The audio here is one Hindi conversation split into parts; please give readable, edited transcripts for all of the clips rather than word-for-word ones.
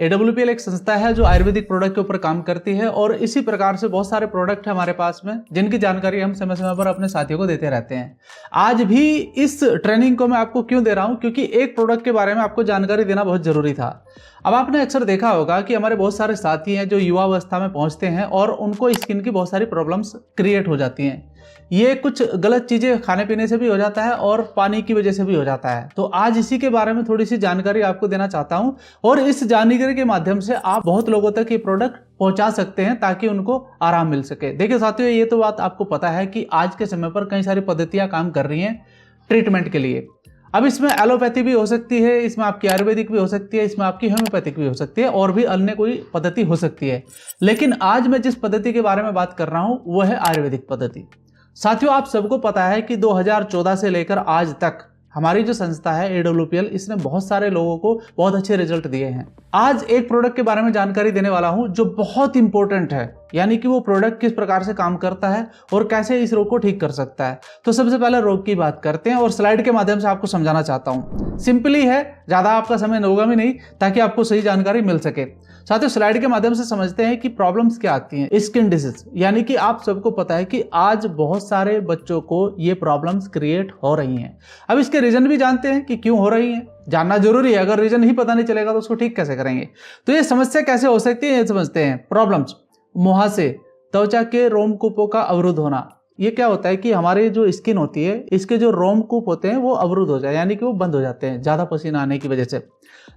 AWPL एक संस्था है जो आयुर्वेदिक प्रोडक्ट के ऊपर काम करती है और इसी प्रकार से बहुत सारे प्रोडक्ट है हमारे पास में जिनकी जानकारी हम समय समय पर अपने साथियों को देते रहते हैं। आज भी इस ट्रेनिंग को मैं आपको क्यों दे रहा हूं, क्योंकि एक प्रोडक्ट के बारे में आपको जानकारी देना बहुत जरूरी था। अब आपने अक्सर देखा होगा कि हमारे बहुत सारे साथी हैं जो युवावस्था में पहुंचते हैं और उनको स्किन की बहुत सारी प्रॉब्लम्स क्रिएट हो जाती हैं। ये कुछ गलत चीज़ें खाने पीने से भी हो जाता है और पानी की वजह से भी हो जाता है। तो आज इसी के बारे में थोड़ी सी जानकारी आपको देना चाहता हूं और इस जानकारी के माध्यम से आप बहुत लोगों तक ये प्रोडक्ट पहुंचा सकते हैं ताकि उनको आराम मिल सके। देखिए साथियों, ये तो बात आपको पता है कि आज के समय पर कई सारी पद्धतियां काम कर रही हैं ट्रीटमेंट के लिए। अब इसमें एलोपैथी भी हो सकती है, इसमें आपकी आयुर्वेदिक भी हो सकती है, इसमें आपकी होम्योपैथिक भी हो सकती है और भी अन्य कोई पद्धति हो सकती है। लेकिन आज मैं जिस पद्धति के बारे में बात कर रहा हूं वो है आयुर्वेदिक पद्धति। साथियों, आप सबको पता है कि 2014 से लेकर आज तक हमारी जो संस्था है AWPL, इसने बहुत सारे लोगों को बहुत अच्छे रिजल्ट दिए हैं। आज एक प्रोडक्ट के बारे में जानकारी देने वाला हूं जो बहुत इंपॉर्टेंट है, यानी कि वो प्रोडक्ट किस प्रकार से काम करता है और कैसे इस रोग को ठीक कर सकता है। तो सबसे पहले रोग की बात करते हैं और स्लाइड के माध्यम से आपको समझाना चाहता हूं। सिंपली है, ज्यादा आपका समय होगा भी नहीं ताकि आपको सही जानकारी मिल सके। साथियों, स्लाइड के माध्यम से समझते हैं कि प्रॉब्लम्स क्या आती हैं। स्किन डिजीज, यानी कि आप सबको पता है कि आज बहुत सारे बच्चों को ये प्रॉब्लम्स क्रिएट हो रही हैं। अब इसके रीजन भी जानते हैं कि क्यों हो रही हैं, जानना जरूरी है। अगर रीजन ही पता नहीं चलेगा तो उसको ठीक कैसे करेंगे। तो ये समस्या कैसे हो सकती है ये समझते हैं। प्रॉब्लम्स, मुहासे, त्वचा के रोमकूपों का अवरुद्ध होना। ये क्या होता है कि हमारी जो स्किन होती है, इसके जो रोमकूप होते हैं वो अवरुद्ध हो जाए, यानी कि वो बंद हो जाते हैं ज्यादा पसीना आने की वजह से,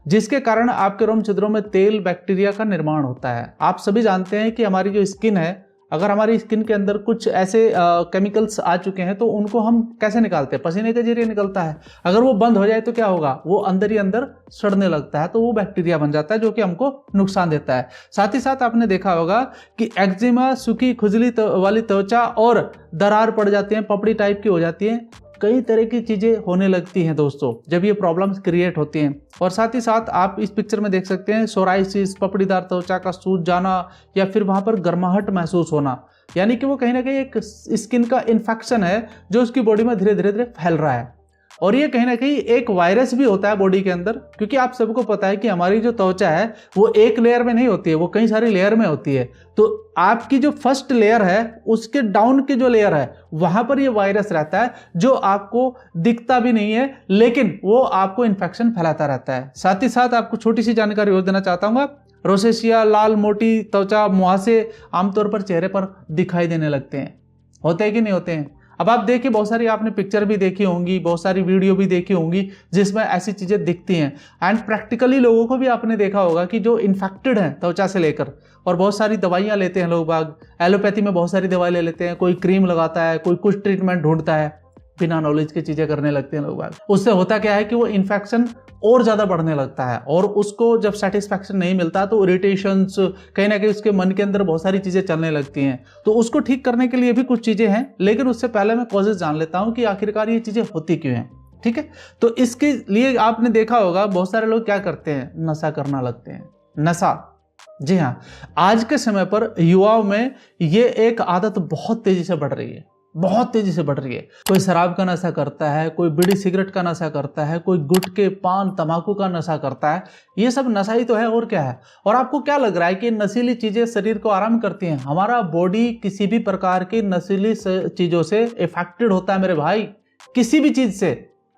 जिसके कारण आपके रोम छिद्रों में तेल बैक्टीरिया का निर्माण होता है। आप सभी जानते हैं कि हमारी जो स्किन है, अगर हमारी स्किन के अंदर कुछ ऐसे केमिकल्स आ चुके हैं तो उनको हम कैसे निकालते हैं? पसीने के जरिए निकलता है। अगर वो बंद हो जाए तो क्या होगा? वो अंदर ही अंदर सड़ने लगता है, तो वो बैक्टीरिया बन जाता है जो कि हमको नुकसान देता है। साथ ही साथ आपने देखा होगा कि एक्जिमा, सूखी खुजली वाली त्वचा और दरार पड़ जाती है, पपड़ी टाइप की हो जाती है, कई तरह की चीजें होने लगती हैं दोस्तों जब ये प्रॉब्लम्स क्रिएट होती हैं। और साथ ही साथ आप इस पिक्चर में देख सकते हैं सोराइसिस, पपड़ीदार त्वचा का सूज जाना या फिर वहां पर गर्माहट महसूस होना, यानी कि वो कहीं ना कहीं एक स्किन का इन्फेक्शन है जो उसकी बॉडी में धीरे धीरे फैल रहा है। और ये कहीं ना कहीं एक वायरस भी होता है बॉडी के अंदर, क्योंकि आप सबको पता है कि हमारी जो त्वचा है वो एक लेयर में नहीं होती है, वो कई सारी लेयर में होती है। तो आपकी जो फर्स्ट लेयर है उसके डाउन की जो लेयर है वहां पर ये वायरस रहता है जो आपको दिखता भी नहीं है, लेकिन वो आपको इन्फेक्शन फैलाता रहता है। साथ ही साथ आपको छोटी सी जानकारी और देना चाहता हूँ। रोसेशिया, लाल मोटी त्वचा, मुहासे आमतौर पर चेहरे पर दिखाई देने लगते हैं। होते हैं कि नहीं होते हैं? अब आप देखिए, बहुत सारी आपने पिक्चर भी देखी होंगी, बहुत सारी वीडियो भी देखी होंगी जिसमें ऐसी चीजें दिखती हैं। एंड प्रैक्टिकली लोगों को भी आपने देखा होगा कि जो इन्फेक्टेड हैं त्वचा से लेकर, और बहुत सारी दवाइयां लेते हैं लोग बाग, एलोपैथी में बहुत सारी दवाई ले लेते हैं, कोई क्रीम लगाता है, कोई कुछ ट्रीटमेंट ढूंढता है, बिना नॉलेज की चीजें करने लगते हैं लोग बाग। उससे होता क्या है कि वो इन्फेक्शन और ज्यादा बढ़ने लगता है और उसको जब सेटिस्फैक्शन नहीं मिलता तो इरिटेशंस, कहीं ना कहीं उसके मन के अंदर बहुत सारी चीजें चलने लगती हैं। तो उसको ठीक करने के लिए भी कुछ चीजें हैं, लेकिन उससे पहले मैं कॉजेज जान लेता हूं कि आखिरकार ये चीजें होती क्यों हैं। ठीक है, तो इसके लिए आपने देखा होगा बहुत सारे लोग क्या करते हैं, नशा करना लगते हैं। नशा, जी हाँ, आज के समय पर युवाओं में ये एक आदत बहुत तेजी से बढ़ रही है, बहुत तेजी से बढ़ रही है। कोई शराब का नशा करता है, कोई बीड़ी सिगरेट का नशा करता है, कोई गुटखे, पान, तंबाकू का नशा करता है। ये सब नशा ही तो है और क्या है। और आपको क्या लग रहा है कि नशीली चीजें शरीर को आराम करती हैं? हमारा बॉडी किसी भी प्रकार की नशीली चीजों से इफेक्टेड होता है मेरे भाई, किसी भी चीज से।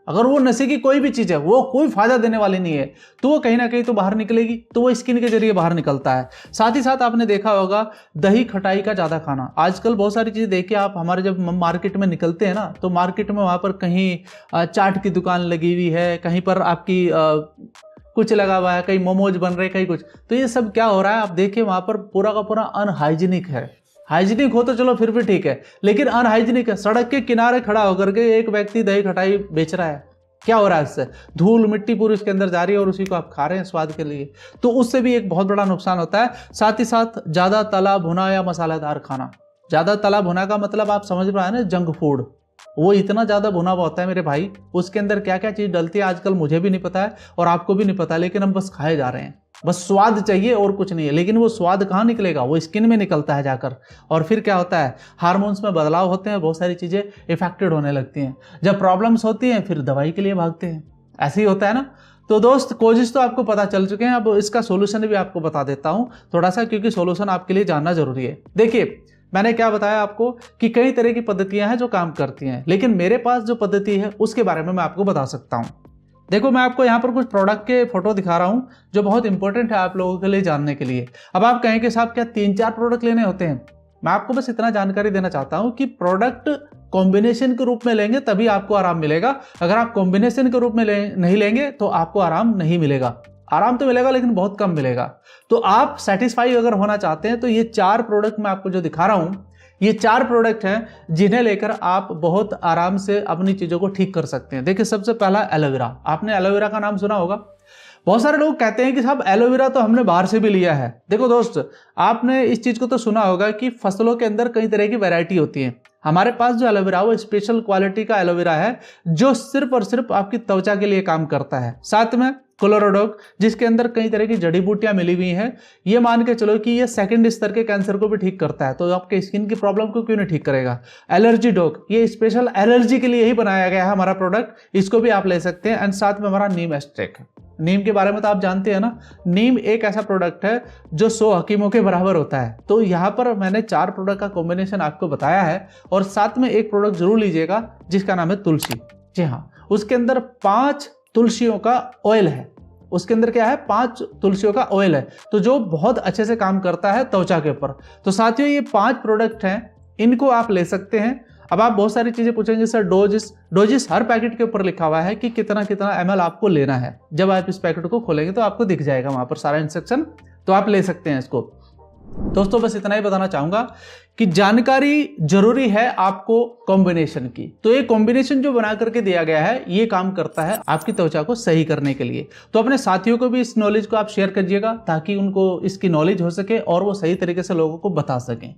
अगर वो नशे की कोई भी चीज है, वो कोई फायदा देने वाली नहीं है, तो वो कहीं ना कहीं तो बाहर निकलेगी, तो वो स्किन के जरिए बाहर निकलता है। साथ ही साथ आपने देखा होगा दही खटाई का ज्यादा खाना। आजकल बहुत सारी चीजें देखिए आप, हमारे जब मार्केट में निकलते हैं ना, तो मार्केट में वहां पर कहीं चाट की दुकान लगी हुई है, कहीं पर आपकी कुछ लगा हुआ है, कहीं मोमोज बन रहे, कहीं कुछ। तो ये सब क्या हो रहा है, आप देखिए वहां पर पूरा का पूरा अनहाइजीनिक है। हाइजीनिक हो तो चलो फिर भी ठीक है, लेकिन अनहाइजीनिक है। सड़क के किनारे खड़ा होकर के एक व्यक्ति दही खटाई बेच रहा है। क्या हो रहा है इससे? धूल मिट्टी पूरी उसके अंदर जा रही है और उसी को आप खा रहे हैं स्वाद के लिए, तो उससे भी एक बहुत बड़ा नुकसान होता है। साथ ही साथ ज्यादा तला भुना या मसालेदार खाना। ज्यादा तला भुना का मतलब आप समझ रहे हैं ना, जंक फूड। वो इतना ज्यादा भुना हुआ होता है मेरे भाई, उसके अंदर क्या क्या चीज डलती है आजकल मुझे भी नहीं पता है और आपको भी नहीं पता, लेकिन हम बस खाए जा रहे हैं। बस स्वाद चाहिए और कुछ नहीं है, लेकिन वो स्वाद कहाँ निकलेगा? वो स्किन में निकलता है जाकर। और फिर क्या होता है, हार्मोन्स में बदलाव होते हैं, बहुत सारी चीजें इफेक्टेड होने लगती हैं। जब प्रॉब्लम्स होती हैं फिर दवाई के लिए भागते हैं, ऐसे ही होता है ना। तो दोस्त कोजिस तो आपको पता चल चुके हैं, अब इसका सोल्यूशन भी आपको बता देता हूं थोड़ा सा, क्योंकि सोल्यूशन आपके लिए जानना जरूरी है। देखिए मैंने क्या बताया आपको कि कई तरह की पद्धतियां हैं जो काम करती हैं, लेकिन मेरे पास जो पद्धति है उसके बारे में मैं आपको बता सकता हूं। देखो मैं आपको यहाँ पर कुछ प्रोडक्ट के फोटो दिखा रहा हूं जो बहुत इंपॉर्टेंट है आप लोगों के लिए जानने के लिए। अब आप कहेंगे साहब क्या 3-4 प्रोडक्ट लेने होते हैं? मैं आपको बस इतना जानकारी देना चाहता हूं कि प्रोडक्ट कॉम्बिनेशन के रूप में लेंगे तभी आपको आराम मिलेगा। अगर आप कॉम्बिनेशन के रूप में नहीं लेंगे तो आपको आराम नहीं मिलेगा। आराम तो मिलेगा लेकिन बहुत कम मिलेगा। तो आप सेटिस्फाई अगर होना चाहते हैं तो ये 4 प्रोडक्ट मैं आपको जो दिखा रहा हूं, ये 4 प्रोडक्ट हैं जिन्हें लेकर आप बहुत आराम से अपनी चीजों को ठीक कर सकते हैं। देखिए सबसे पहला एलोवेरा। आपने एलोवेरा का नाम सुना होगा। बहुत सारे लोग कहते हैं कि साहब एलोवेरा तो हमने बाहर से भी लिया है। देखो दोस्त, आपने इस चीज को तो सुना होगा कि फसलों के अंदर कई तरह की वैरायटी होती है। हमारे पास जो एलोवेरा वो स्पेशल क्वालिटी का एलोवेरा है जो सिर्फ और सिर्फ आपकी त्वचा के लिए काम करता है। साथ में क्लोरोडॉक जिसके अंदर कई तरह की जड़ी बूटियां मिली हुई हैं। ये मान के चलो कि ये सेकंड स्तर के कैंसर को भी ठीक करता है, तो आपके स्किन की प्रॉब्लम को क्यों नहीं ठीक करेगा। एलर्जी डॉक, ये स्पेशल एलर्जी के लिए ही बनाया गया है हमारा प्रोडक्ट, इसको भी आप ले सकते हैं। एंड साथ में हमारा नीम एक्सट्रैक्ट। नीम के बारे में तो आप जानते हैं ना, नीम एक ऐसा प्रोडक्ट है जो 100 हकीमों के बराबर होता है। तो यहाँ पर मैंने 4 प्रोडक्ट का कॉम्बिनेशन आपको बताया है, और साथ में एक प्रोडक्ट जरूर लीजिएगा जिसका नाम है तुलसी। जी हाँ, उसके अंदर 5 तुलसियों का ऑयल है। उसके अंदर क्या है, 5 तुलसियों का ऑयल है, तो जो बहुत अच्छे से काम करता है त्वचा के ऊपर। तो साथियों ये 5 प्रोडक्ट हैं, इनको आप ले सकते हैं। अब आप बहुत सारी चीजें पूछेंगे सर डोजिस हर पैकेट के ऊपर लिखा हुआ है कि कितना कितना ml आपको लेना है। जब आप इस पैकेट को खोलेंगे तो आपको दिख जाएगा वहां पर सारा इंस्ट्रक्शन, तो आप ले सकते हैं इसको। दोस्तों बस इतना ही बताना चाहूंगा कि जानकारी जरूरी है आपको कॉम्बिनेशन की। तो ये कॉम्बिनेशन जो बना करके दिया गया है ये काम करता है आपकी त्वचा को सही करने के लिए। तो अपने साथियों को भी इस नॉलेज को आप शेयर करिएगा ताकि उनको इसकी नॉलेज हो सके और वो सही तरीके से लोगों को बता सकें।